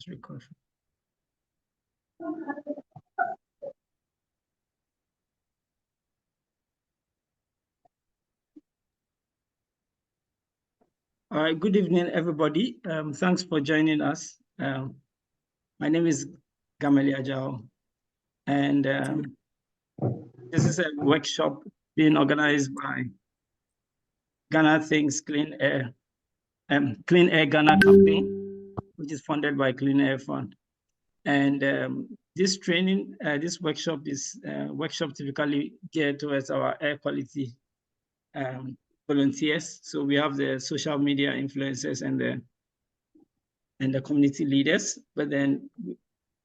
All right, good evening, everybody. Thanks for joining us. My name is Gameli Ajao, and this is a workshop being organized by Ghana Thinks Clean Air Ghana campaign, which is funded by Clean Air Fund. And this training, this workshop is workshop typically geared towards our air quality volunteers. So we have the social media influencers and the community leaders, but then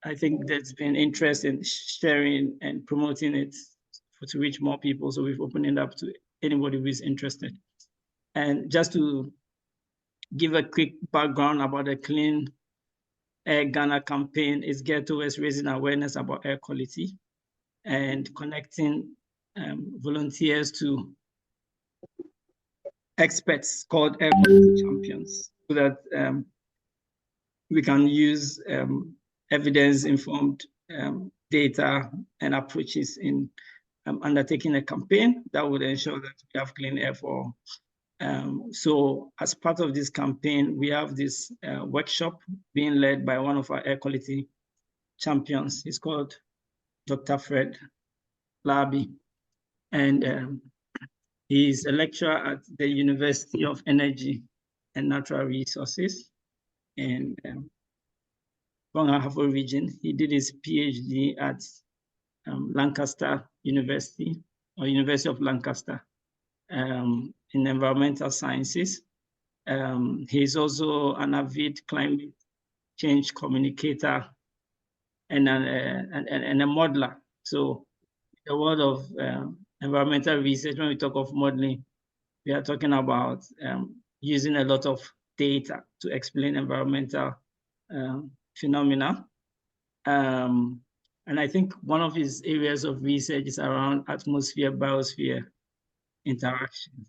I think there's been interest in sharing and promoting it to reach more people. So we've opened it up to anybody who is interested. And just to give a quick background about the Clean Air Ghana campaign, is geared towards raising awareness about air quality and connecting volunteers to experts called air quality champions, so that we can use evidence-informed data and approaches in undertaking a campaign that would ensure that we have clean air for all. So as part of this campaign, we have this workshop being led by one of our air quality champions. He's called Dr. Fred Otu-Larbi, and he's a lecturer at the University of Energy and Natural Resources in Ahafo region. He did his PhD at Lancaster University, or University of Lancaster, in environmental sciences. He's also an avid climate change communicator and a modeler. So the world of environmental research, when we talk of modeling, we are talking about using a lot of data to explain environmental phenomena. And I think one of his areas of research is around atmosphere-biosphere interactions.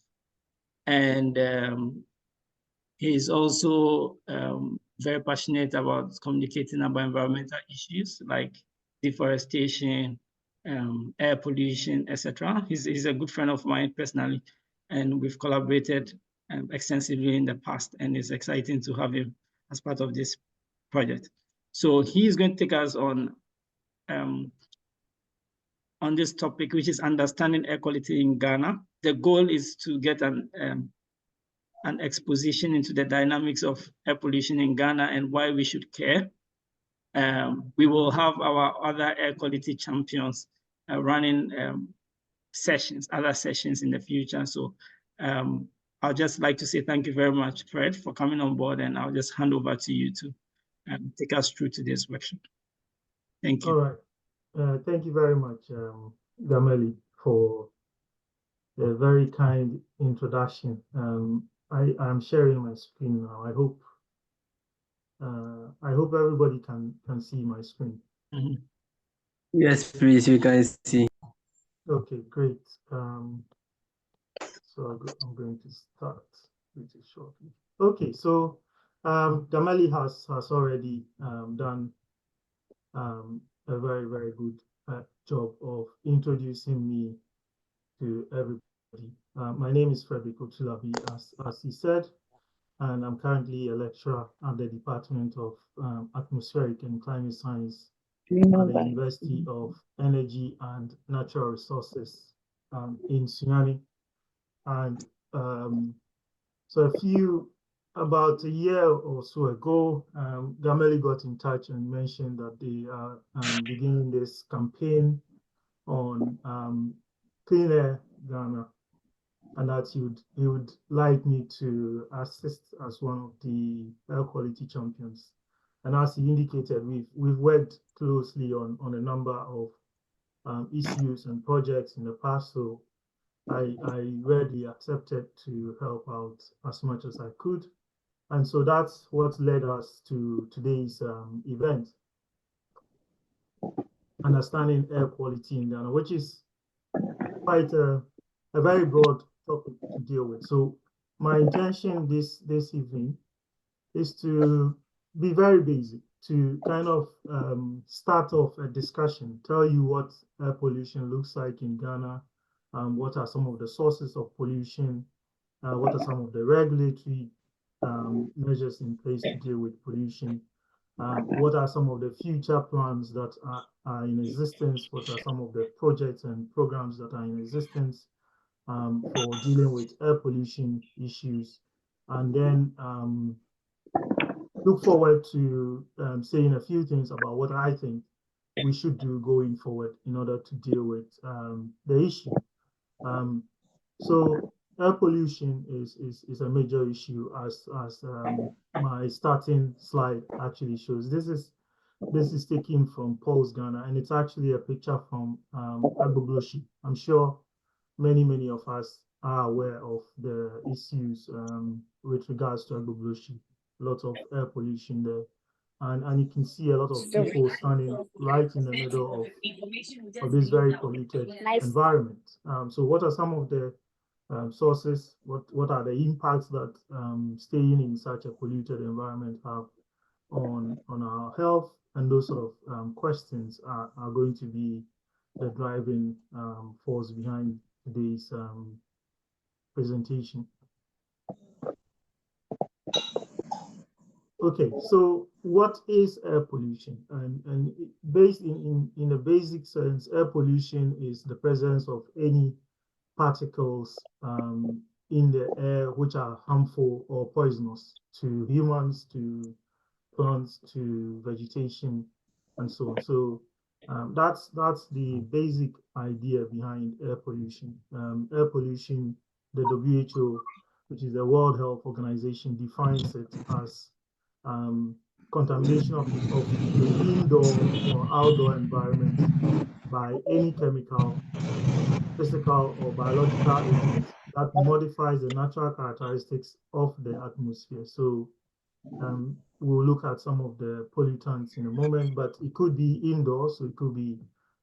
And he's also very passionate about communicating about environmental issues like deforestation, air pollution, etc. He's a good friend of mine personally, and we've collaborated extensively in the past, and it's exciting to have him as part of this project. So he's going to take us on this topic, which is understanding air quality in Ghana. The goal is to get an exposition into the dynamics of air pollution in Ghana and why we should care. We will have our other air quality champions running other sessions in the future. So I'd just like to say thank you very much, Fred, for coming on board, and I'll just hand over to you to take us through today's workshop. Thank you. All right. Thank you very much, Gameli, for a very kind introduction. I am sharing my screen now. I hope everybody can see my screen. Mm-hmm. Yes, please, you can see. Okay, great. So I'm going to start pretty shortly. Okay, so Gameli has already done a very, very good job of introducing me to everybody. My name is Fred Otu-Larbi, as he said, and I'm currently a lecturer at the Department of Atmospheric and Climate Science at the University of Energy and Natural Resources in Sunyani. And so about a year or so ago, Gameli got in touch and mentioned that they are beginning this campaign on Clean Air Ghana, and that he would like me to assist as one of the air quality champions. And as he indicated, we've worked closely on a number of issues and projects in the past, so I readily accepted to help out as much as I could. And so that's what led us to today's event, Understanding Air Quality in Ghana, which is quite a very broad topic to deal with. So my intention this evening is to be very basic to kind of start off a discussion, tell you what air pollution looks like in Ghana, what are some of the sources of pollution, what are some of the regulatory measures in place to deal with pollution, what are some of the future plans that are in existence, what are some of the projects and programs that are in existence for dealing with air pollution issues, and then look forward to saying a few things about what I think we should do going forward in order to deal with the issue. So air pollution is a major issue, as my starting slide actually shows. This is taken from Paul's Ghana, and it's actually a picture from Agbogloshi. I'm sure many of us are aware of the issues with regards to Agbogloshi. Lots of air pollution there. And you can see a lot of people standing right in the middle of this very polluted environment. So what are some of the sources? What are the impacts that staying in such a polluted environment have on our health? And those sort of questions are going to be the driving force behind today's presentation. Okay, so what is air pollution? And based in a basic sense, air pollution is the presence of any particles in the air which are harmful or poisonous to humans, to plants, to vegetation, and so on. So that's the basic idea behind air pollution. Air pollution, the WHO, which is the World Health Organization, defines it as contamination of the indoor or outdoor environment by any chemical, physical, or biological agent that modifies the natural characteristics of the atmosphere. So we'll look at some of the pollutants in a moment, but it could be indoors, so it could be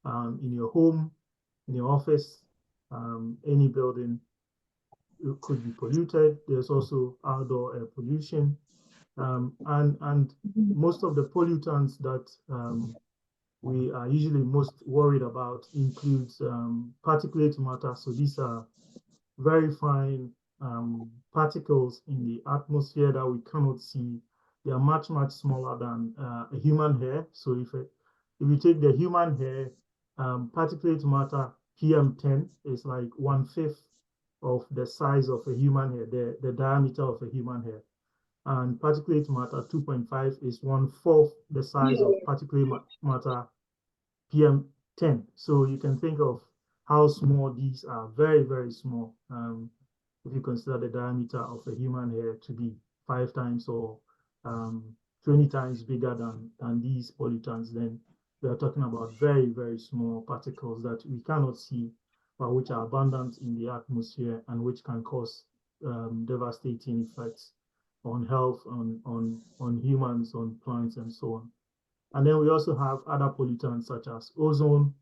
in your home, in your office, any building. It could be polluted. There's also outdoor air pollution. And most of the pollutants that we are usually most worried about includes particulate matter. So these are very fine particles in the atmosphere that we cannot see. They are much smaller than a human hair. So if you take the human hair, particulate matter PM10 is like 1/5 of the size of a human hair, the diameter of a human hair. And particulate matter 2.5 is 1/4 the size of particulate matter PM10. So you can think of how small these are, very small. If you consider the diameter of a human hair to be 5 times or 20 times bigger than these pollutants, then we are talking about very small particles that we cannot see, but which are abundant in the atmosphere and which can cause devastating effects on health, on humans, on plants, and so on. And then we also have other pollutants such as ozone.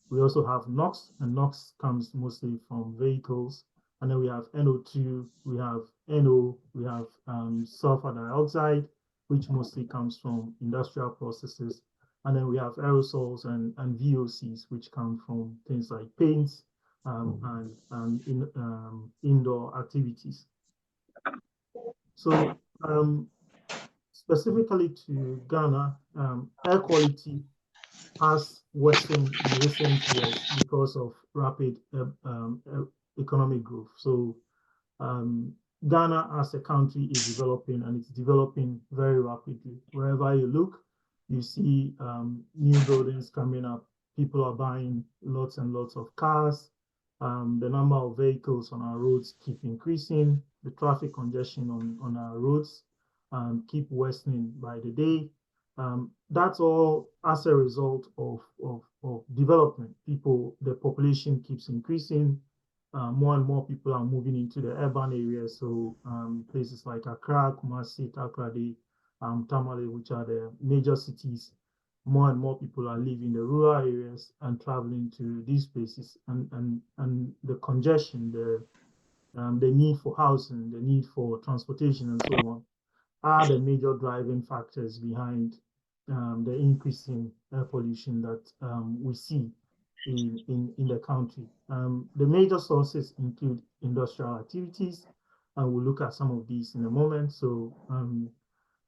We also have NOx, and NOx comes mostly from vehicles. And then we have NO2, we have NO, we have sulfur dioxide, which mostly comes from industrial processes. And then we have aerosols and VOCs, which come from things like paints and indoor activities. So specifically to Ghana, air quality has worsened in recent years because of rapid economic growth. So Ghana as a country is developing, and it's developing very rapidly. Wherever you look, you see new buildings coming up. People are buying lots and lots of cars. The number of vehicles on our roads keep increasing. The traffic congestion on our roads keep worsening by the day. That's all as a result of development. The population keeps increasing. More and more people are moving into the urban areas. So places like Accra, Kumasi, Takoradi, Tamale, which are the major cities. More and more people are leaving the rural areas and traveling to these places. And the congestion, the need for housing, the need for transportation, and so on, are the major driving factors behind the increasing air pollution that we see in the country. The major sources include industrial activities, and we'll look at some of these in a moment. So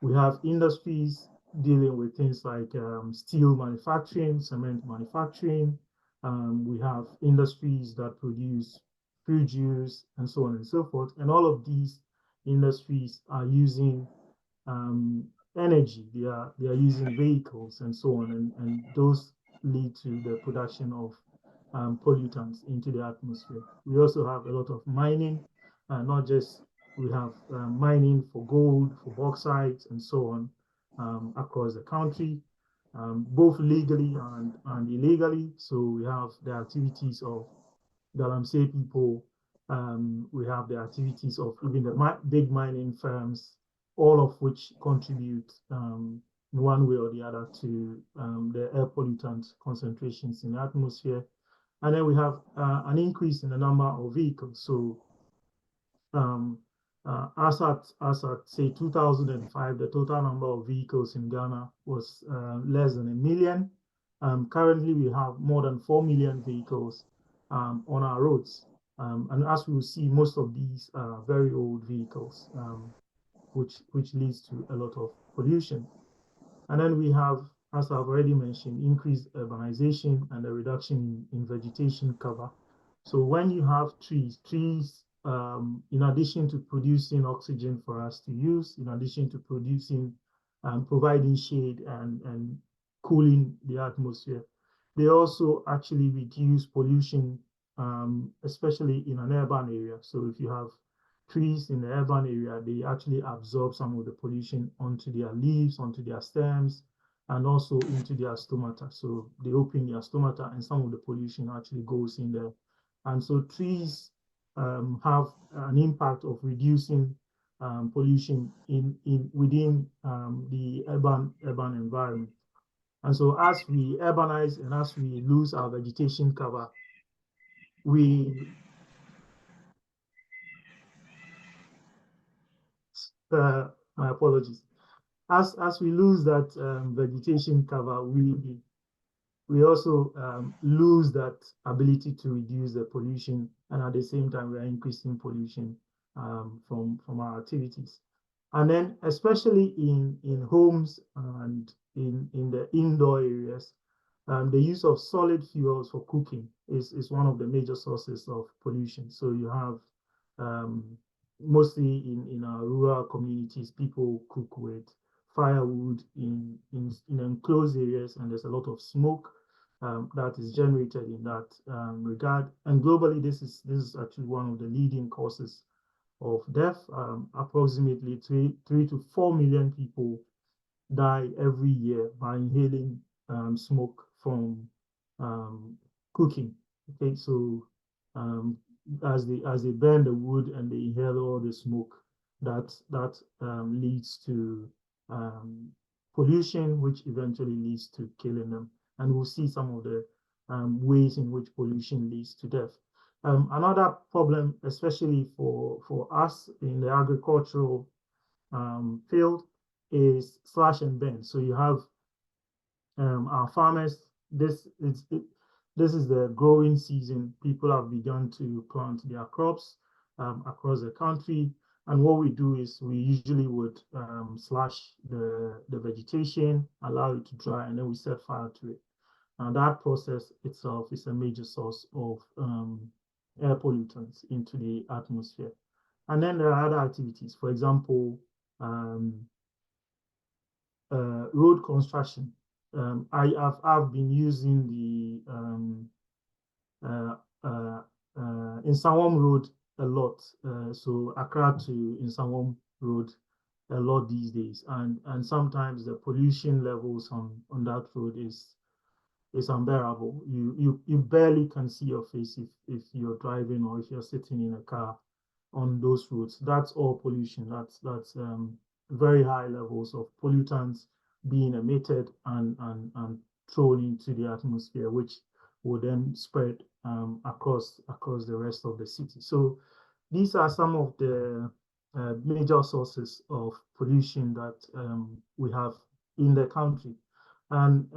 we have industries dealing with things like steel manufacturing, cement manufacturing. We have industries that produce fruit juice and so on and so forth. And all of these industries are using energy. They are using vehicles and so on, and those lead to the production of pollutants into the atmosphere. We also have a lot of mining, not just we have mining for gold, for bauxite, and so on across the country, both legally and illegally. So we have the activities of Galamsey people. We have the activities of even the big mining firms, all of which contribute in one way or the other to the air pollutant concentrations in the atmosphere. And then we have an increase in the number of vehicles. So as at say 2005, the total number of vehicles in Ghana was less than 1 million. Currently, we have more than 4 million vehicles on our roads. And as we will see, most of these are very old vehicles, which leads to a lot of pollution. And then we have, as I've already mentioned, increased urbanization and a reduction in vegetation cover. So when you have trees, in addition to producing oxygen for us to use, in addition to producing providing shade and cooling the atmosphere, they also actually reduce pollution, especially in an urban area. So if you have trees in the urban area, they actually absorb some of the pollution onto their leaves, onto their stems, and also into their stomata. So they open their stomata and some of the pollution actually goes in there. And so trees have an impact of reducing pollution within the urban environment. And so as we urbanize and as we lose our vegetation cover, my apologies. As we lose that vegetation cover, we also lose that ability to reduce the pollution, and at the same time we are increasing pollution from our activities. And then especially in homes and in the indoor areas, the use of solid fuels for cooking is one of the major sources of pollution. So you have mostly in our rural communities, people cook with firewood in enclosed areas, and there's a lot of smoke that is generated in that regard. And globally, this is actually one of the leading causes of death. Approximately 3 to 4 million people die every year by inhaling smoke from cooking. Okay, so as they burn the wood and they inhale all the smoke, that leads to pollution, which eventually leads to killing them. And we'll see some of the ways in which pollution leads to death. Another problem, especially for us in the agricultural field, is slash and burn. So you have our farmers. This is the growing season. People have begun to plant their crops across the country. And what we do is we usually would slash the vegetation, allow it to dry, and then we set fire to it. And that process itself is a major source of air pollutants into the atmosphere. And then there are other activities. For example, road construction. I've been using the Nsawam Road a lot. So Accra to Nsawam Road a lot these days, and sometimes the pollution levels on that road is unbearable. You barely can see your face if you're driving or if you're sitting in a car on those roads. That's all pollution. That's very high levels of pollutants being emitted and thrown into the atmosphere, which will then spread across the rest of the city. So these are some of the major sources of pollution that we have in the country. And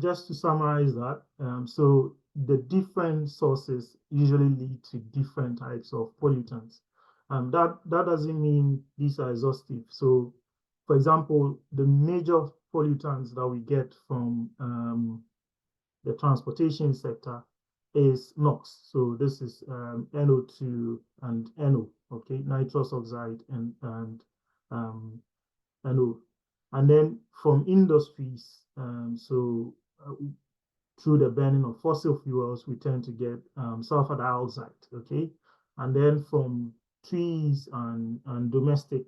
just to summarize that, so the different sources usually lead to different types of pollutants. That doesn't mean these are exhaustive. So, for example, the major pollutants that we get from the transportation sector is NOx. So this is NO2 and NO, okay, nitrous oxide and NO. And then from industries, through the burning of fossil fuels, we tend to get sulfur dioxide, okay? And then from trees and domestic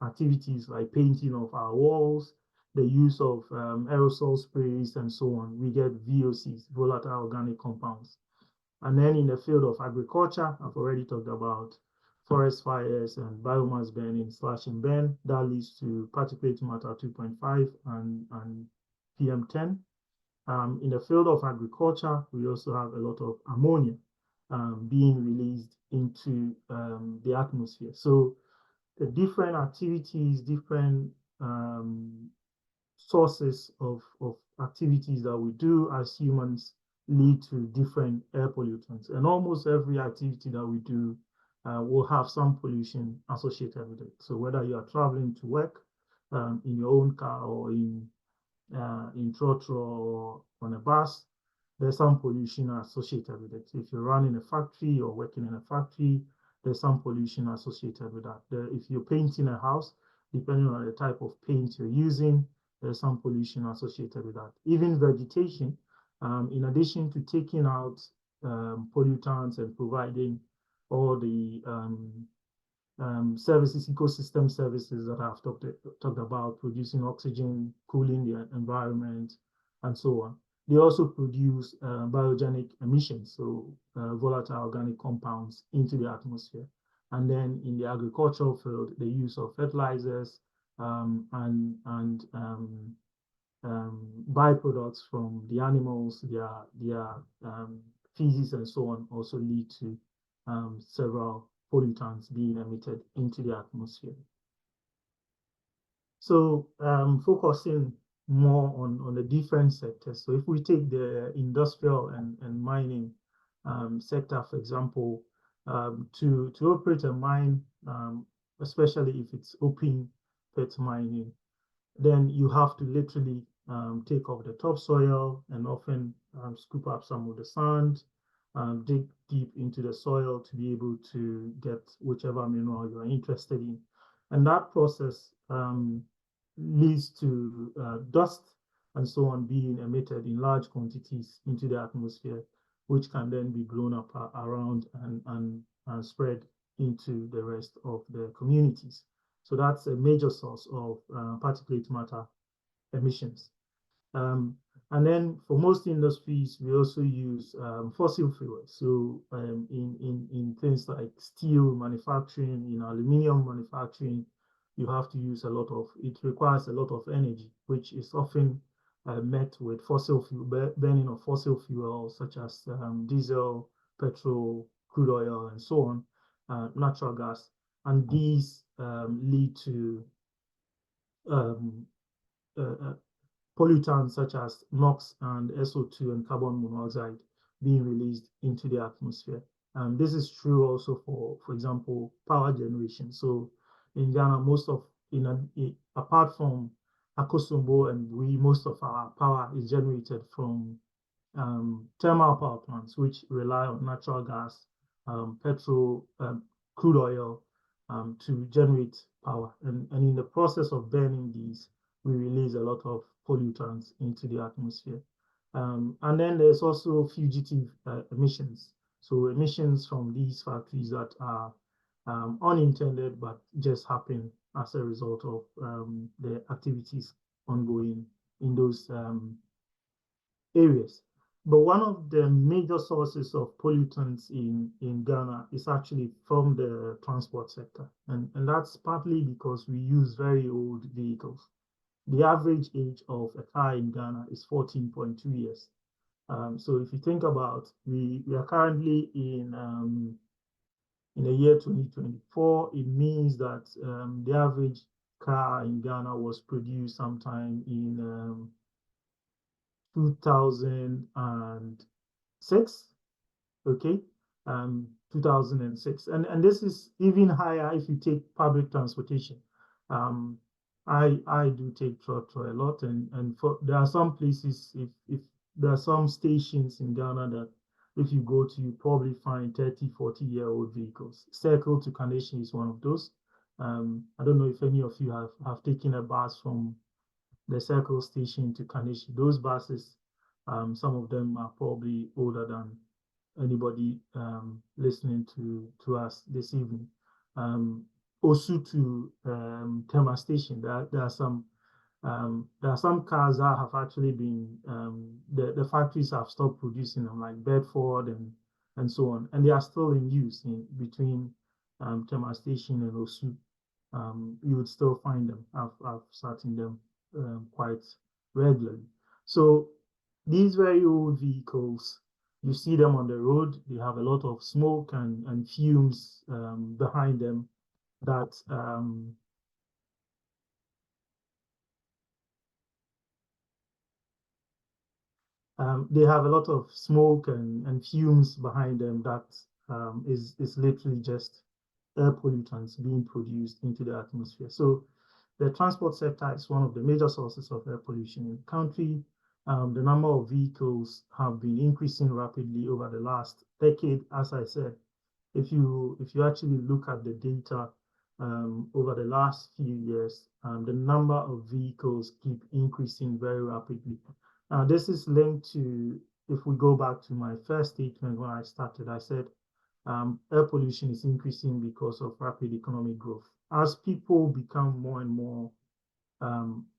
activities like painting of our walls, the use of aerosol sprays and so on, we get VOCs, volatile organic compounds. And then in the field of agriculture, I've already talked about forest fires and biomass burning, slash and burn, that leads to particulate matter 2.5 and PM10. In the field of agriculture, we also have a lot of ammonia being released into the atmosphere. So the different activities, different sources of activities that we do as humans lead to different air pollutants. And almost every activity that we do will have some pollution associated with it. So whether you are traveling to work in your own car or in trotro or on a bus, there's some pollution associated with it. If you run in a factory or working in a factory, there's some pollution associated with that. If you're painting a house, depending on the type of paint you're using, there's some pollution associated with that. Even vegetation, in addition to taking out pollutants and providing all the services, ecosystem services that I've talked about, producing oxygen, cooling the environment, and so on. They also produce biogenic emissions, so volatile organic compounds into the atmosphere. And then in the agricultural field, the use of fertilizers and byproducts from the animals, their feces and so on also lead to several pollutants being emitted into the atmosphere. So focusing more on the different sectors. So if we take the industrial and mining sector, for example, to operate a mine, especially if it's open pit mining, then you have to literally take off the topsoil and often scoop up some of the sand, dig deep into the soil to be able to get whichever mineral you're interested in. And that process leads to dust and so on being emitted in large quantities into the atmosphere, which can then be blown up around and spread into the rest of the communities. So that's a major source of particulate matter emissions. And then for most industries, we also use fossil fuels. So in things like steel manufacturing, in aluminum manufacturing, you have to use it requires a lot of energy, which is often met with fossil fuel, burning of fossil fuels such as diesel, petrol, crude oil, and so on, natural gas. And these lead to pollutants such as NOx and SO2 and carbon monoxide being released into the atmosphere. This is true also for example, power generation. So in Ghana, apart from Akosombo and most of our power is generated from thermal power plants, which rely on natural gas, petrol, crude oil to generate power. And in the process of burning these, we release a lot of pollutants into the atmosphere. And then there's also fugitive emissions. So emissions from these factories that are unintended, but just happen as a result of the activities ongoing in those areas. But one of the major sources of pollutants in Ghana is actually from the transport sector. And that's partly because we use very old vehicles. The average age of a car in Ghana is 14.2 years. So if you think about, we are currently in in the year 2024, it means that the average car in Ghana was produced sometime in 2006, okay, 2006, and this is even higher if you take public transportation. I do take trotro a lot, and there are some places, if there are some stations in Ghana that if you go to, you probably find 30, 40-year-old vehicles. Circle to Carnation is one of those. I don't know if any of you have taken a bus from the Circle station to Carnation. Those buses, some of them are probably older than anybody listening to us this evening. Also to Tema Station, there are some cars that have actually been the factories have stopped producing them, like Bedford and so on, and they are still in use in between Tema Station and Osu. You would still find them. I've sat in them quite regularly. So these very old vehicles, you see them on the road, they have a lot of smoke and fumes behind them that they have a lot of smoke and fumes behind them that is literally just air pollutants being produced into the atmosphere. So the transport sector is one of the major sources of air pollution in the country. The number of vehicles have been increasing rapidly over the last decade. As I said, if you actually look at the data over the last few years, the number of vehicles keep increasing very rapidly. This is linked to, if we go back to my first statement when I started, I said air pollution is increasing because of rapid economic growth. As people become more and more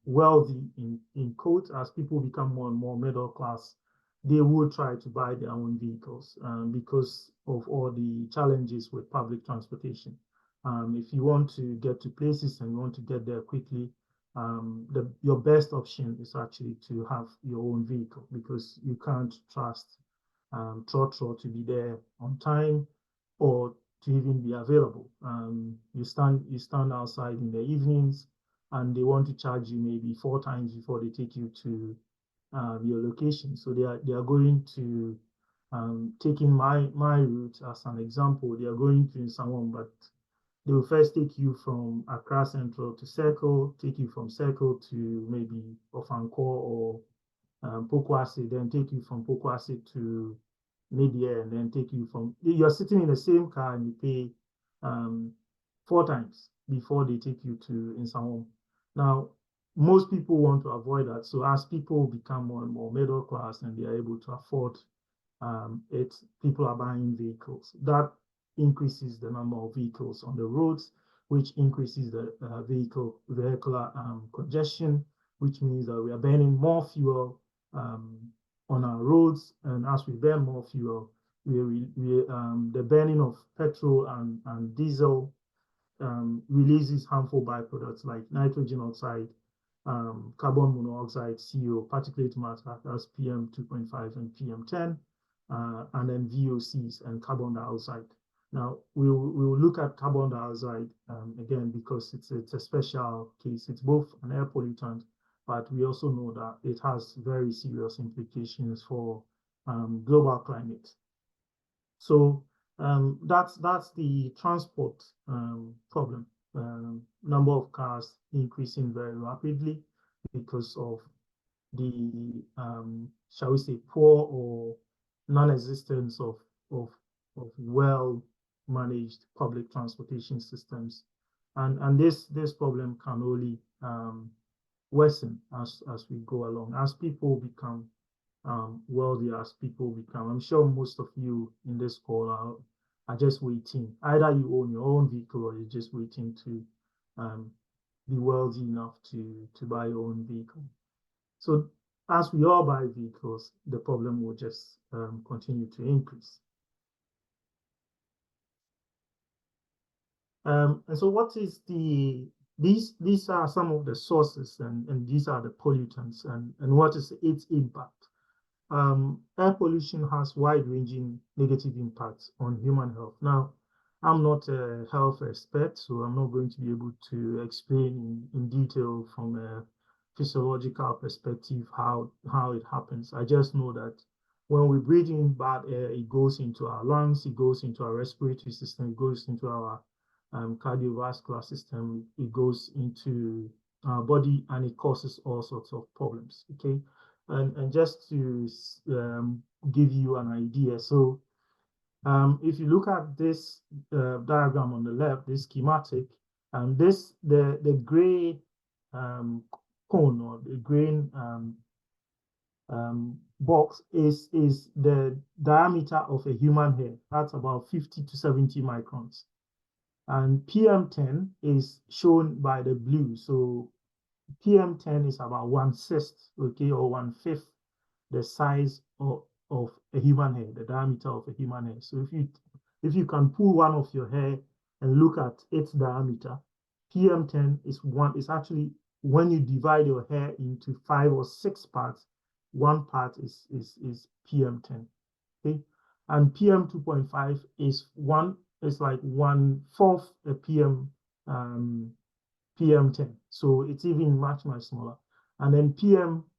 wealthy, in quotes, as people become more and more middle class, they will try to buy their own vehicles because of all the challenges with public transportation. If you want to get to places and you want to get there quickly, your best option is actually to have your own vehicle, because you can't trust trotro to be there on time or to even be available. You stand outside in the evenings and they want to charge you maybe 4 times before they take you to your location. So they are going to, taking my route as an example, they are going to Nsawam, but they will first take you from Accra Central to Circle, take you from Circle to maybe Ofankor or Pokwase, then take you from Pokwase to Media, and then take you from, you're sitting in the same car and you pay 4 times before they take you to Nsawam. Now, most people want to avoid that. So as people become more and more middle class and they are able to afford it, people are buying vehicles. That increases the number of vehicles on the roads, which increases the vehicular congestion, which means that we are burning more fuel on our roads. And as we burn more fuel, the burning of petrol and diesel releases harmful byproducts like nitrogen oxide, carbon monoxide, CO, particulate matter, that's PM2.5 and PM10, and then VOCs and carbon dioxide. Now, we will look at carbon dioxide again, because it's a special case. It's both an air pollutant, but we also know that it has very serious implications for global climate. So that's the transport problem. Number of cars increasing very rapidly because of the shall we say poor or non-existence of well-managed public transportation systems, and this problem can only worsen as we go along, as people become wealthier, as people become. I'm sure most of you in this call are just waiting. Either you own your own vehicle or you're just waiting to be wealthy enough to buy your own vehicle. So as we all buy vehicles, the problem will just continue to increase. And so what is these are some of the sources, and these are the pollutants, and what is its impact? Air pollution has wide-ranging negative impacts on human health. Now, I'm not a health expert, so I'm not going to be able to explain in detail from a physiological perspective how it happens. I just know that when we breathe in bad air, it goes into our lungs, it goes into our respiratory system, it goes into our cardiovascular system, it goes into our body, and it causes all sorts of problems. Okay, and just to give you an idea, so if you look at this diagram on the left, this schematic, and the gray cone or the green box is the diameter of a human hair. That's about 50 to 70 microns. And PM10 is shown by the blue. So PM10 is about 1/6, okay, or 1/5 the size of a human hair, the diameter of a human hair. So if you can pull one of your hair and look at its diameter, PM10 is actually, when you divide your hair into 5 or 6 parts, one part is PM10. Okay, and PM2.5 is like 1/4 a PM10. So it's even much smaller. And then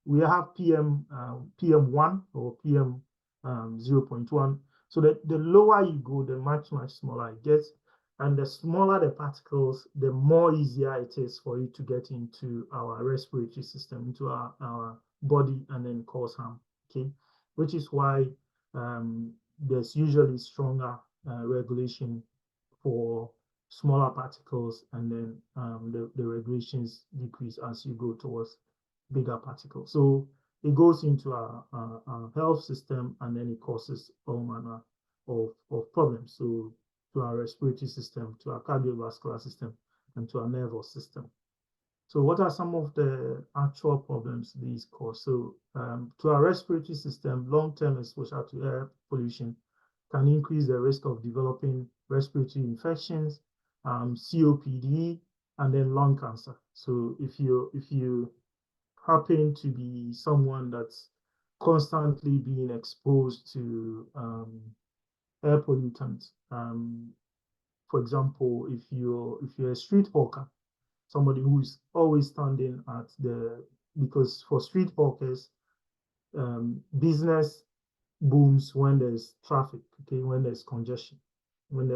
we have PM1 or PM 0.1. So the lower you go, the much smaller it gets. And the smaller the particles, the more easier it is for it to get into our respiratory system, into our body, and then cause harm. Okay, which is why there's usually stronger regulation for smaller particles, and then the regulations decrease as you go towards bigger particles. So it goes into our health system, and then it causes all manner of problems. So to our respiratory system, to our cardiovascular system, and to our nervous system. So what are some of the actual problems these cause? So to our respiratory system, long-term exposure to air pollution can increase the risk of developing respiratory infections, COPD, and then lung cancer. So if you happen to be someone that's constantly being exposed to air pollutants, for example, if you're a street hawker, somebody who is always standing at because for street hawkers, business booms when there's traffic, okay, when there's congestion, when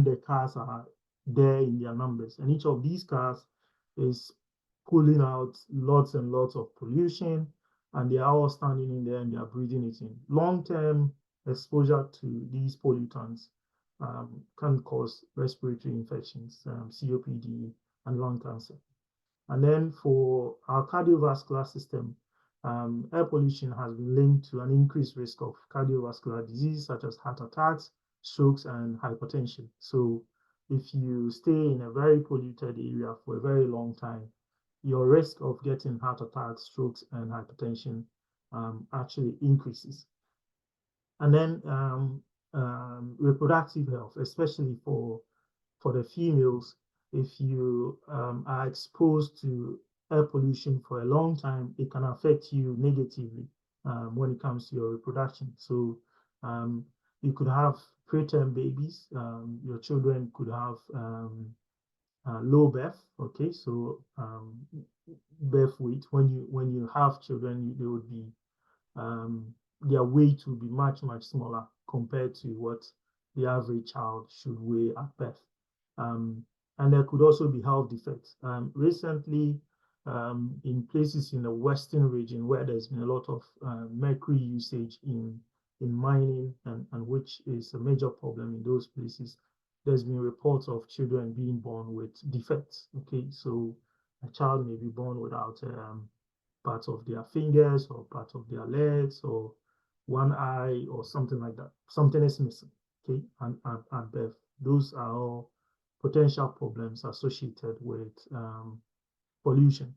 the cars are there in their numbers, and each of these cars is pulling out lots and lots of pollution, and they are all standing in there and they are breathing it in. Long-term exposure to these pollutants can cause respiratory infections, COPD, and lung cancer. And then for our cardiovascular system, air pollution has been linked to an increased risk of cardiovascular disease such as heart attacks, strokes, and hypertension. So if you stay in a very polluted area for a very long time, your risk of getting heart attacks, strokes, and hypertension actually increases. And then reproductive health, especially for the females, if you are exposed to air pollution for a long time, it can affect you negatively when it comes to your reproduction. So you could have preterm babies. Your children could have low birth. Okay, so birth weight. When you have children, they would be their weight will be much smaller compared to what the average child should weigh at birth. And there could also be health defects. Recently, in places in the western region where there's been a lot of mercury usage in mining, and which is a major problem in those places, there's been reports of children being born with defects. Okay, so a child may be born without parts of their fingers or parts of their legs or one eye or something like that. Something is missing, okay, at birth. Those are all potential problems associated with pollution.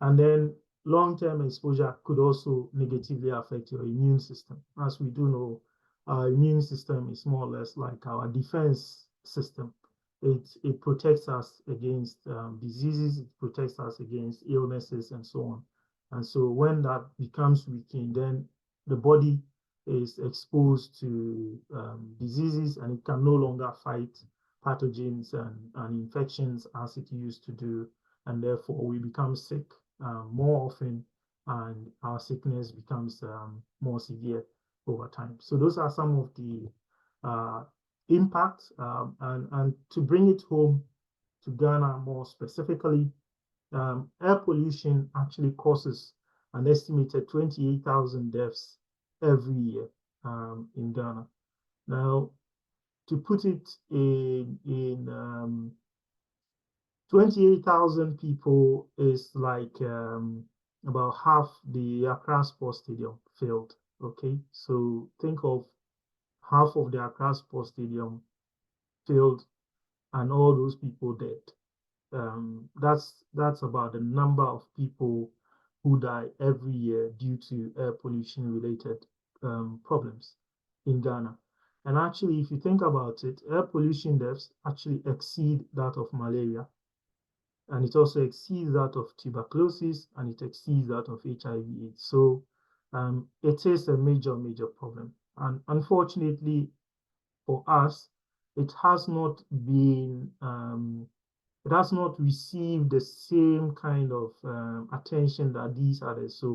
And then long-term exposure could also negatively affect your immune system. As we do know, our immune system is more or less like our defense system. It protects us against diseases, it protects us against illnesses, and so on. And so when that becomes weakened, then the body is exposed to diseases, and it can no longer fight pathogens and infections as it used to do, and therefore we become sick more often, and our sickness becomes more severe over time. So those are some of the impacts, and to bring it home to Ghana more specifically, air pollution actually causes an estimated 28,000 deaths every year in Ghana. Now, to put it in 28,000 people is like about half the Accra Sports Stadium filled. Okay, so think of half of the Accra Sports Stadium filled and all those people dead. That's about the number of people who die every year due to air pollution related problems in Ghana. And actually, if you think about it, air pollution deaths actually exceed that of malaria, and it also exceeds that of tuberculosis, and it exceeds that of HIV/AIDS. So it is a major problem. And unfortunately for us, it has not been it has not received the same kind of attention that these others. So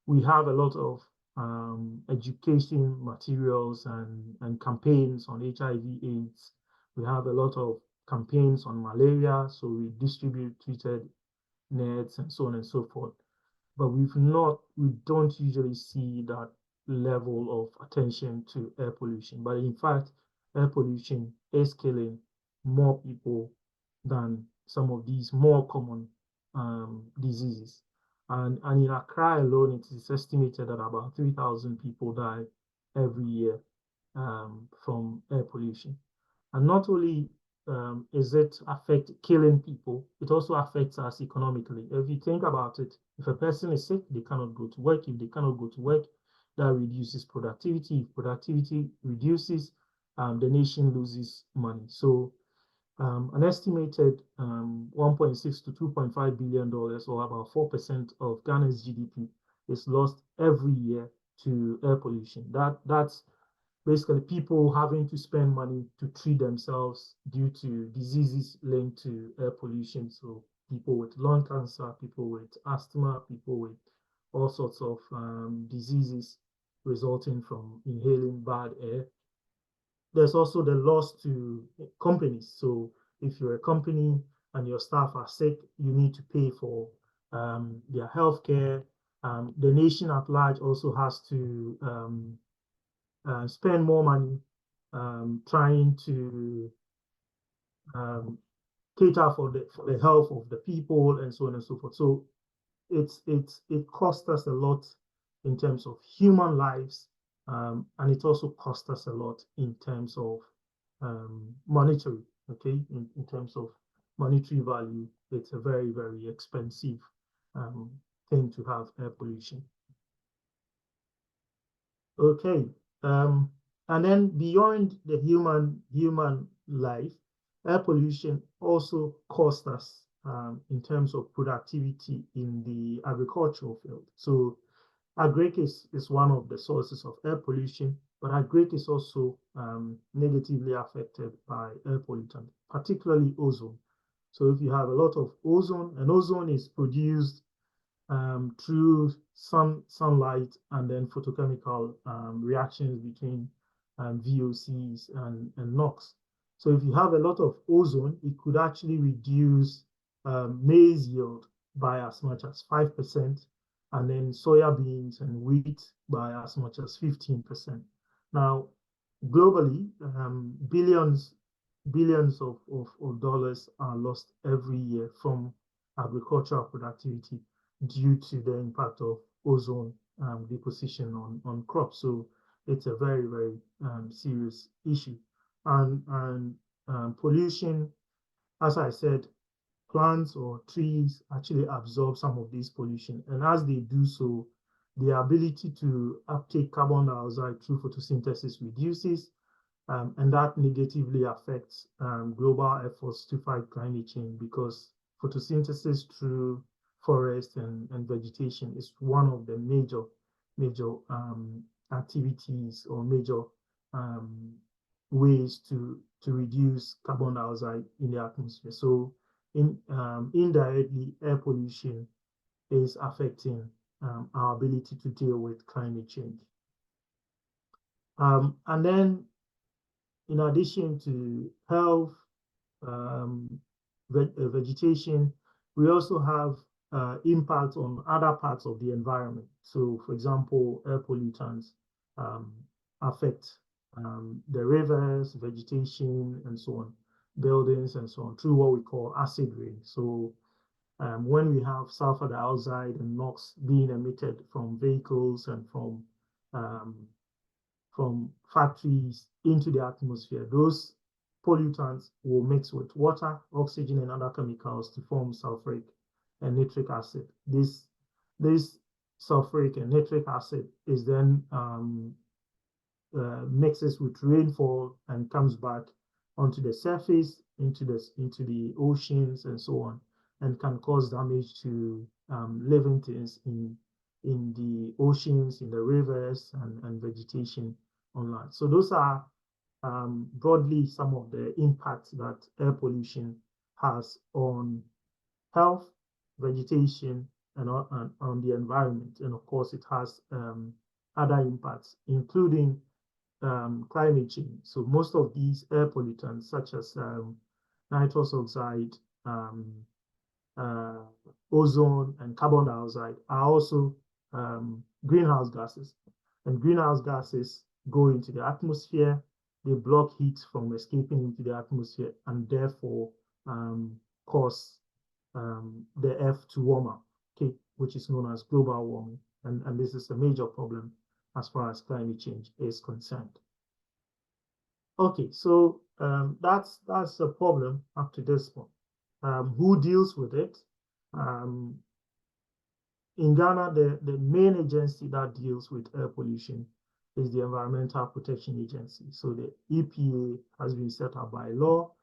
we have a lot of education materials and campaigns on HIV/AIDS. We have a lot of campaigns on malaria, so we distribute treated nets and so on and so forth. But we don't usually see that level of attention to air pollution. But in fact, air pollution is killing more people than some of these more common diseases. And in Accra alone, it is estimated that about 3,000 people die every year from air pollution. And not only is it killing people, it also affects us economically. If you think about it, if a person is sick, they cannot go to work. If they cannot go to work, that reduces productivity. If productivity reduces, the nation loses money. So an estimated $1.6 to $2.5 billion, or about 4% of Ghana's GDP, is lost every year to air pollution. That's basically people having to spend money to treat themselves due to diseases linked to air pollution. So people with lung cancer, people with asthma, people with all sorts of diseases resulting from inhaling bad air. There's also the loss to companies. So if you're a company and your staff are sick, you need to pay for their healthcare. The nation at large also has to spend more money trying to cater for the health of the people and so on and so forth. So it costs us a lot in terms of human lives, and it also costs us a lot in terms of monetary. Okay, in terms of monetary value, it's a very, very expensive thing to have air pollution. Okay, and then beyond the human life, air pollution also costs us in terms of productivity in the agricultural field. So agric is one of the sources of air pollution, but agric is also negatively affected by air pollutant, particularly ozone. So if you have a lot of ozone, and ozone is produced through sunlight and then photochemical reactions between VOCs and NOx. So if you have a lot of ozone, it could actually reduce maize yield by as much as 5%, and then soya beans and wheat by as much as 15%. Now, globally, billions of dollars are lost every year from agricultural productivity due to the impact of ozone deposition on crops. So it's a very, very serious issue. And pollution, as I said, plants or trees actually absorb some of this pollution. And as they do so, the ability to uptake carbon dioxide through photosynthesis reduces, and that negatively affects global efforts to fight climate change, because photosynthesis through forest and vegetation is one of the major activities or major ways to reduce carbon dioxide in the atmosphere. So indirectly, air pollution is affecting our ability to deal with climate change. And then, in addition to health, vegetation, we also have impact on other parts of the environment. So, for example, air pollutants affect the rivers, vegetation, and so on, buildings, and so on, through what we call acid rain. So, when we have sulfur dioxide and NOx being emitted from vehicles and from factories into the atmosphere, those pollutants will mix with water, oxygen, and other chemicals to form sulfuric and nitric acid. This sulfuric and nitric acid is then mixes with rainfall and comes back onto the surface, into the oceans, and so on, and can cause damage to living things in the oceans, in the rivers, and vegetation on land. So those are broadly some of the impacts that air pollution has on health, vegetation, and on the environment. And of course, it has other impacts, including climate change. So most of these air pollutants, such as nitrous oxide, ozone, and carbon dioxide, are also greenhouse gases. And greenhouse gases go into the atmosphere, they block heat from escaping into the atmosphere, and therefore cause the earth to warm up, okay, which is known as global warming. And this is a major problem as far as climate change is concerned. Okay, so that's a problem up to this point. Who deals with it? In Ghana, the main agency that deals with air pollution is the Environmental Protection Agency. So the EPA has been set up by law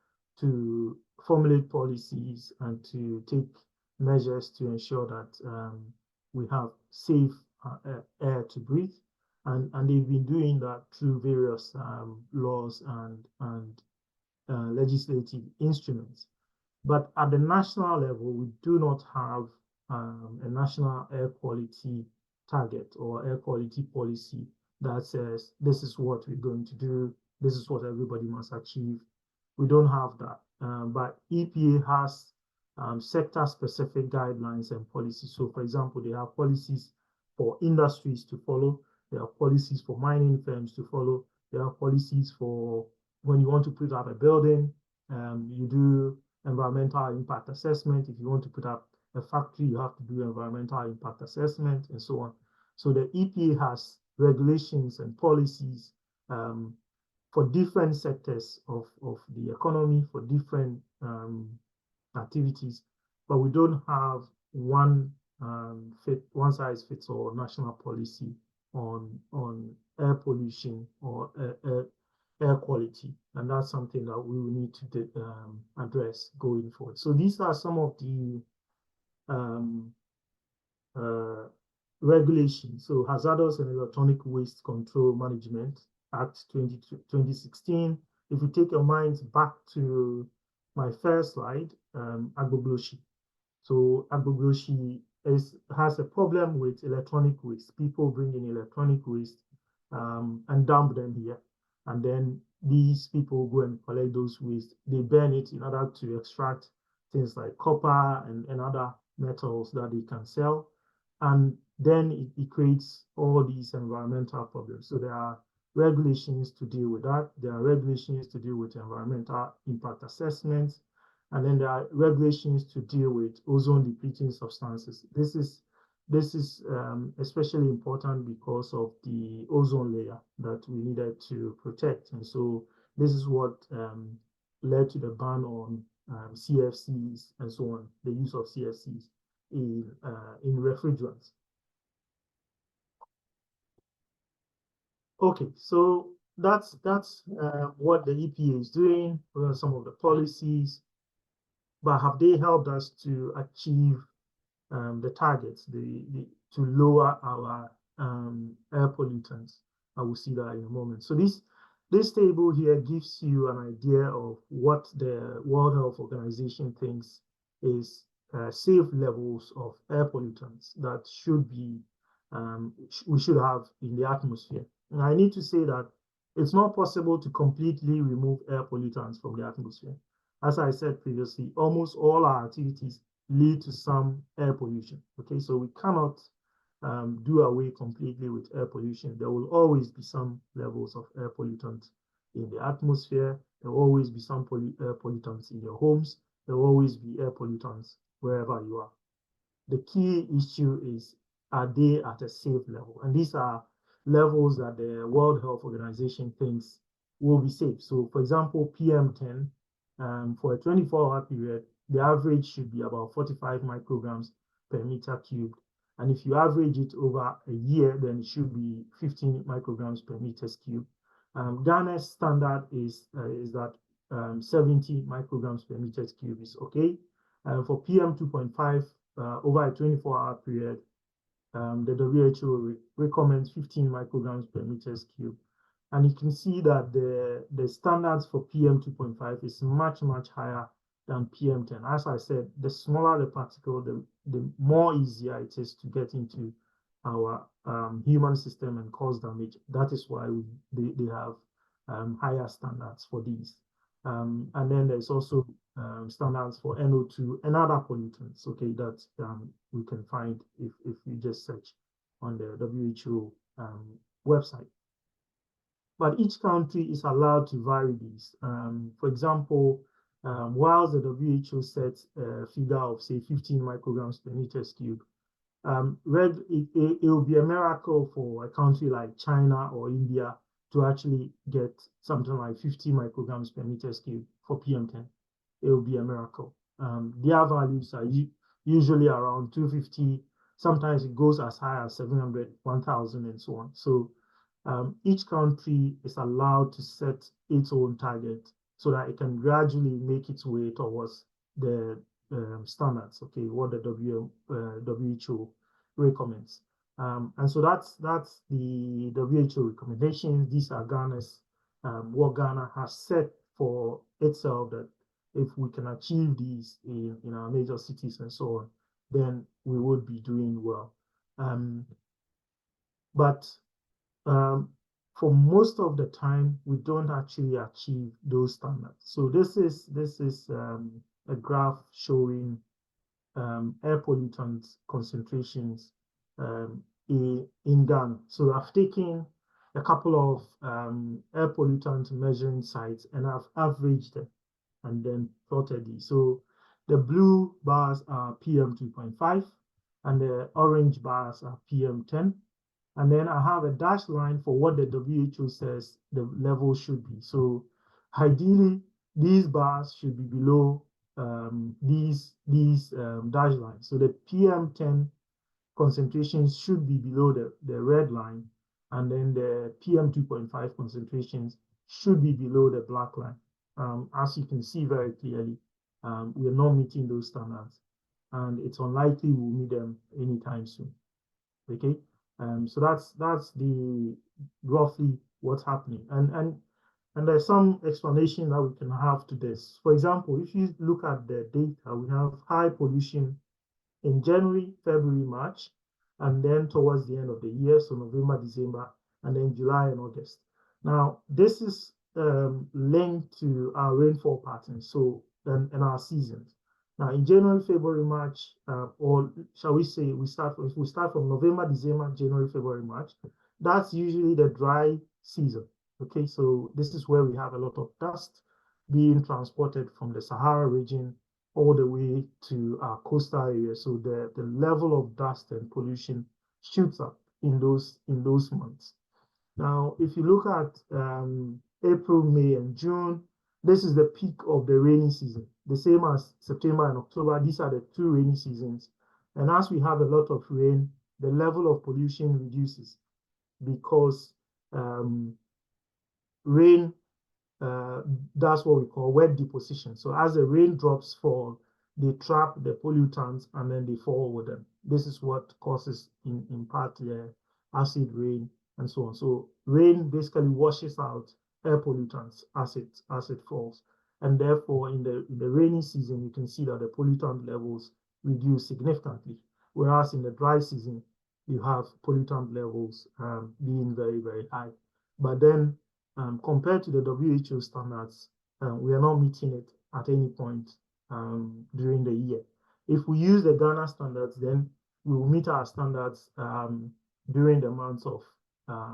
to formulate policies and to take measures to ensure that we have safe air to breathe. And they've been doing that through various laws and legislative instruments. But at the national level, we do not have a national air quality target or air quality policy that says this is what we're going to do, this is what everybody must achieve. We don't have that. But EPA has sector-specific guidelines and policies. So, for example, they have policies for industries to follow. There are policies for mining firms to follow. There are policies for when you want to put up a building, you do environmental impact assessment. If you want to put up a factory, you have to do environmental impact assessment, and so on. So the EPA has regulations and policies for different sectors of the economy, for different activities, but we don't have one size fits all national policy on air pollution or air quality, and that's something that we will need to address going forward. So these are some of the regulations. So Hazardous and Electronic Waste Control Management Act 2016. If you take your minds back to my first slide, agbogloshi. So agbogloshi has a problem with electronic waste. People bring in electronic waste and dump them here. And then these people go and collect those waste. They burn it in order to extract things like copper and other metals that they can sell. And then it creates all these environmental problems. So there are regulations to deal with that. There are regulations to deal with environmental impact assessments. And then there are regulations to deal with ozone depleting substances. This is especially important because of the ozone layer that we needed to protect. And so this is what led to the ban on CFCs and so on, the use of CFCs in refrigerants. Okay, so that's what the EPA is doing. What are some of the policies? But have they helped us to achieve the targets, to lower our air pollutants? I will see that in a moment. So this table here gives you an idea of what the World Health Organization thinks is safe levels of air pollutants that should be we should have in the atmosphere. And I need to say that it's not possible to completely remove air pollutants from the atmosphere. As I said previously, almost all our activities lead to some air pollution. Okay, so we cannot do away completely with air pollution. There will always be some levels of air pollutants in the atmosphere. There will always be some air pollutants in your homes. There will always be air pollutants wherever you are. The key issue is, are they at a safe level? And these are levels that the World Health Organization thinks will be safe. So for example, PM10, for a 24-hour period, the average should be about 45 micrograms per meter cubed. And if you average it over a year, then it should be 15 micrograms per meters cubed. Ghana's standard is that 70 micrograms per meters cubed is okay. For PM 2.5, over a 24-hour period, the WHO recommends 15 micrograms per meters cubed. And you can see that the standards for PM 2.5 is much, much higher than PM10. As I said, the smaller the particle, the more easier it is to get into our human system and cause damage. That is why they have higher standards for these. And then there's also standards for NO2 and other pollutants, okay, that we can find if you just search on the WHO website. But each country is allowed to vary these. For example, whilst the WHO sets a figure of, say, 15 micrograms per meters cube, it will be a miracle for a country like China or India to actually get something like 50 micrograms per meters cube for PM10. It will be a miracle. Their values are usually around 250. Sometimes it goes as high as 700, 1,000, and so on. So each country is allowed to set its own target so that it can gradually make its way towards the standards, okay, what the WHO recommends. And so that's the WHO recommendations. These are Ghana's, what Ghana has set for itself, that if we can achieve these in our major cities and so on, then we would be doing well. But for most of the time, we don't actually achieve those standards. So this is a graph showing air pollutant concentrations in Ghana. So I've taken a couple of air pollutant measuring sites and I've averaged them and then plotted these. So the blue bars are PM 2.5 and the orange bars are PM10. And then I have a dashed line for what the WHO says the level should be. So ideally, these bars should be below these dashed lines. So the PM10 concentrations should be below the red line, and then the PM 2.5 concentrations should be below the black line. As you can see very clearly, we are not meeting those standards, and it's unlikely we'll meet them anytime soon. Okay. So that's the roughly what's happening, and there's some explanation that we can have to this. For example, if you look at the data, we have high pollution in January, February, March, and then towards the end of the year, so November, December, and then July and August. Now, this is linked to our rainfall patterns, so and our seasons. Now, in January, February, March, or shall we say, if we start from November, December, January, February, March, that's usually the dry season. Okay, so this is where we have a lot of dust being transported from the Sahara region all the way to our coastal areas. So the level of dust and pollution shoots up in those months. Now, if you look at April, May, and June, this is the peak of the rainy season, the same as September and October. These are the two rainy seasons. And as we have a lot of rain, the level of pollution reduces because rain does what we call wet deposition. So as the raindrops fall, they trap the pollutants and then they fall with them. This is what causes, in part, the acid rain and so on. So rain basically washes out air pollutants as it falls. And therefore, in the rainy season, you can see that the pollutant levels reduce significantly. Whereas in the dry season, you have pollutant levels being very, very high. But then compared to the WHO standards, we are not meeting it at any point during the year. If we use the Ghana standards, then we will meet our standards during the months of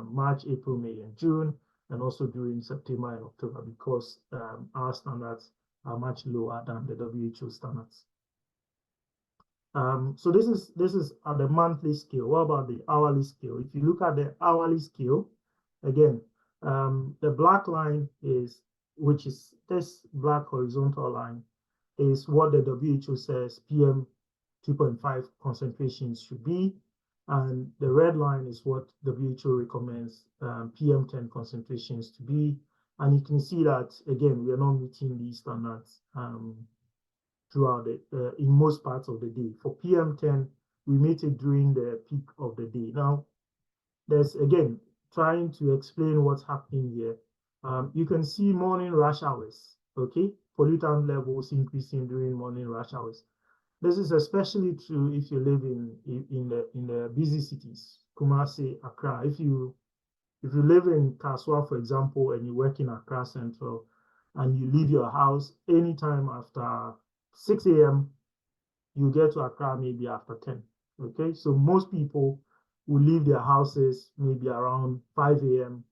March, April, May, and June, and also during September and October, because our standards are much lower than the WHO standards. So this is at the monthly scale. What about the hourly scale? If you look at the hourly scale, again, the black line which is this black horizontal line, is what the WHO says PM 2.5 concentrations should be. And the red line is what WHO recommends PM 10 concentrations to be. And you can see that, again, we are not meeting these standards throughout in most parts of the day. For PM 10, we meet it during the peak of the day. Now, there's, again, trying to explain what's happening here. You can see morning rush hours, okay? Pollutant levels increasing during morning rush hours. This is especially true if you live in the busy cities, Kumasi, Accra. If you live in Kaswa, for example, and you work in Accra Central, and you leave your house anytime after 6 a.m., you get to Accra maybe after 10. Okay, so most people will leave their houses maybe around 5 a.m.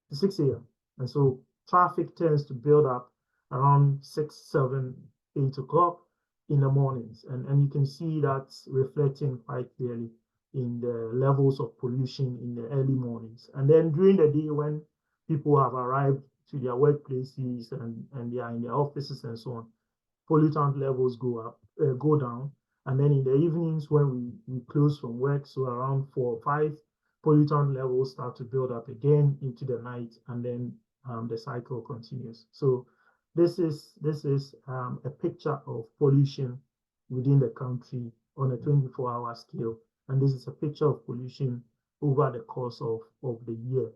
to 6 a.m. And so traffic tends to build up around 6, 7, 8 o'clock in the mornings. And you can see that's reflecting quite clearly in the levels of pollution in the early mornings. And then during the day, when people have arrived to their workplaces and they are in their offices and so on, pollutant levels go down. And then in the evenings, when we close from work, so around 4 or 5, pollutant levels start to build up again into the night, and then the cycle continues. So this is a picture of pollution within the country on a 24-hour scale, and this is a picture of pollution over the course of the year,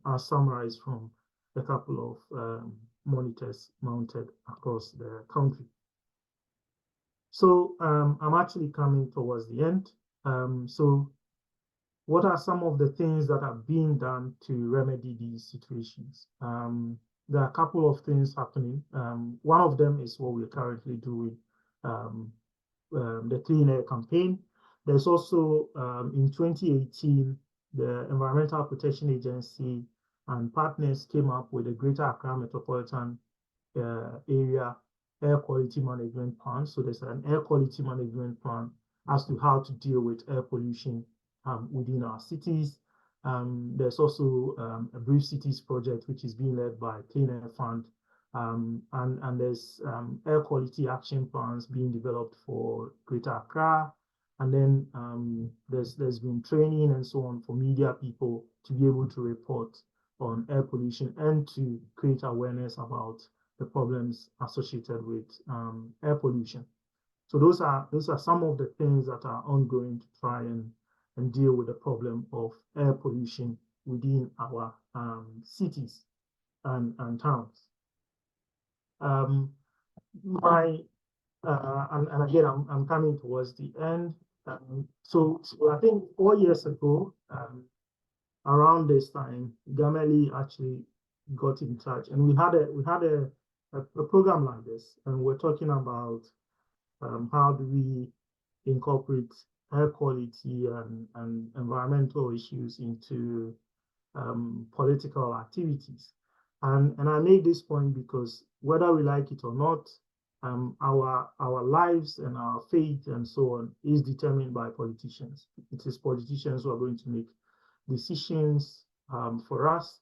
as summarized from a couple of monitors mounted across the country. So I'm actually coming towards the end. So what are some of the things that are being done to remedy these situations? There are a couple of things happening. One of them is what we're currently doing, the Clean Air Campaign. There's also, in 2018, the Environmental Protection Agency and partners came up with a Greater Accra Metropolitan Area Air Quality Management Plan. So there's an air quality management plan as to how to deal with air pollution within our cities. There's also a Brief Cities project, which is being led by Clean Air Fund. And there's air quality action plans being developed for Greater Accra. And then there's been training and so on for media people to be able to report on air pollution and to create awareness about the problems associated with air pollution. So those are some of the things that are ongoing to try and deal with the problem of air pollution within our cities and towns. And again, I'm coming towards the end. So I think 4 years ago, around this time, Gameli actually got in touch, and we had a program like this, and we're talking about how do we incorporate air quality and environmental issues into political activities. And I made this point because whether we like it or not, our lives and our faith and so on is determined by politicians. It is politicians who are going to make decisions for us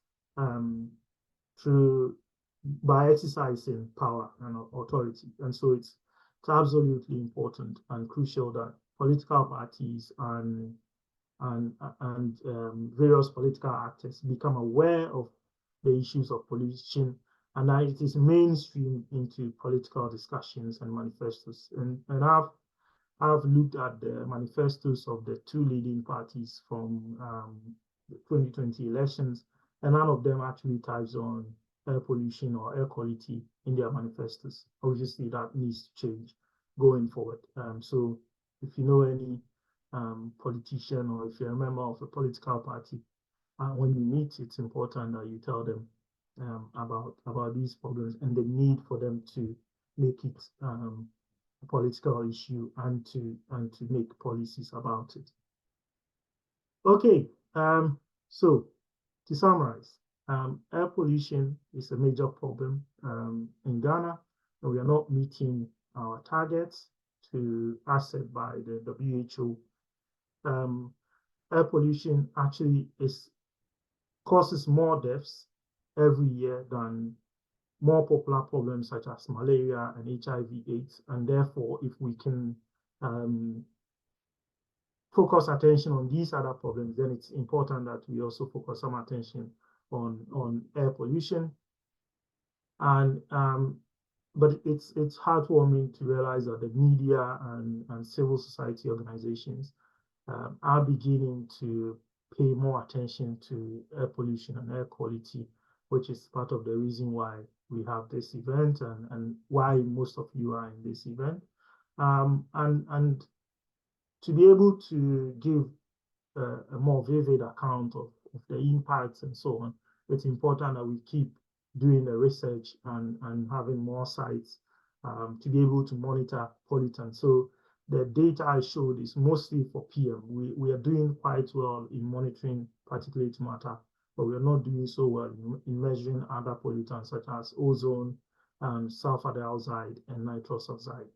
by exercising power and authority. And so it's absolutely important and crucial that political parties and various political actors become aware of the issues of pollution, and that it is mainstream into political discussions and manifestos. And I've looked at the manifestos of the two leading parties from the 2020 elections, and none of them actually touched on air pollution or air quality in their manifestos. Obviously, that needs to change going forward. So if you know any politician, or if you're a member of a political party, when you meet, it's important that you tell them about these problems and the need for them to make it a political issue and to make policies about it. Okay, so to summarize, air pollution is a major problem in Ghana, and we are not meeting our targets as set by the WHO. Air pollution actually causes more deaths every year than more popular problems such as malaria and HIV/AIDS. And therefore, if we can focus attention on these other problems, then it's important that we also focus some attention on air pollution. And but it's heartwarming to realize that the media and civil society organizations are beginning to pay more attention to air pollution and air quality, which is part of the reason why we have this event and why most of you are in this event. And to be able to give a more vivid account of the impacts and so on, it's important that we keep doing the research and having more sites to be able to monitor pollutants. So the data I showed is mostly for PM. We are doing quite well in monitoring particulate matter, but we are not doing so well in measuring other pollutants such as ozone, sulfur dioxide, and nitrous oxide,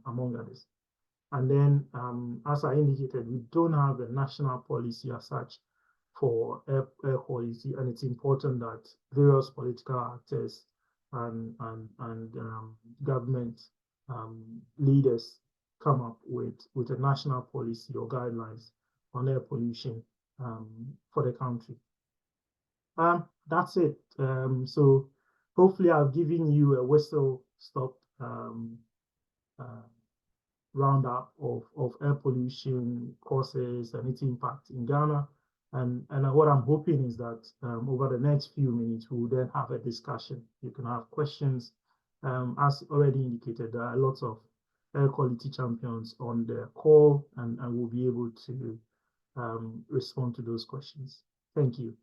among others. And then, as I indicated, we don't have a national policy as such for air quality, and it's important that various political actors and government leaders come up with a national policy or guidelines on air pollution for the country. That's it. So hopefully I've given you a whistle-stop roundup of air pollution causes and its impact in Ghana. And what I'm hoping is that over the next few minutes, we will then have a discussion. You can have questions. As already indicated, there are lots of air quality champions on the call, and we'll be able to respond to those questions. Thank you.